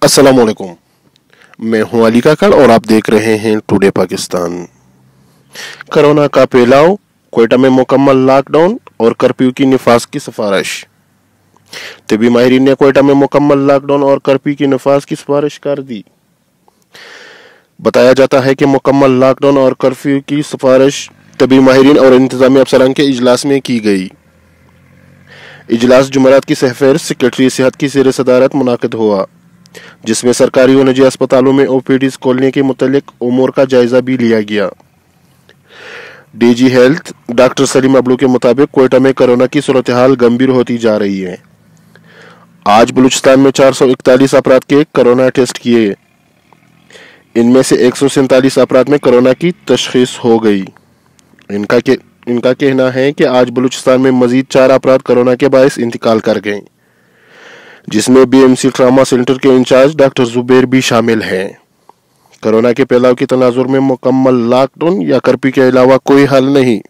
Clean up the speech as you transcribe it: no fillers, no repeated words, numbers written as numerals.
अस्सलाम वालेकुम। मैं हूं अली काकड़ और आप देख रहे हैं टुडे पाकिस्तान। कोरोना का फैलाव, क्वेटा में मुकम्मल लॉकडाउन और कर्फ्यू की नफाज की सिफारिश। तबी माहिरीन ने क्वेटा में मुकम्मल लॉकडाउन और कर्फ्यू की नफाज की सिफारिश कर दी। बताया जाता है कि मुकम्मल लॉकडाउन और कर्फ्यू की सिफारिश तबी माहिरीन और इंतजामी अफसरान के इजलास में की गई। इजलास जुमेरात की सहफेर सेक्रेटरी सेहत की ज़ेर सदारत मुनाकिद हुआ, जिसमें सरकारी और निजी अस्पतालों में ओपीडीज खोलने के मुतालिक उमूर का जायजा भी लिया गया। डीजी हेल्थ डॉक्टर सलीम अबलू के मुताबिक क्वेटा में कोरोना की सूरत हाल गंभीर होती जा रही है। आज बलूचिस्तान में 441 अफराद के कोरोना टेस्ट किए। इनमें से 147 अफराद में कोरोना की तशखीस हो गई। इनका कहना है कि आज बलूचिस्तान में मजीद 4 अफराद कोरोना के बायस इंतकाल कर गए, जिसमें बीएमसी ट्रामा सेंटर के इंचार्ज डॉक्टर जुबैर भी शामिल हैं। कोरोना के फैलाव के तनाजुर में मुकम्मल लॉकडाउन या कर्फ्यू के अलावा कोई हल नहीं।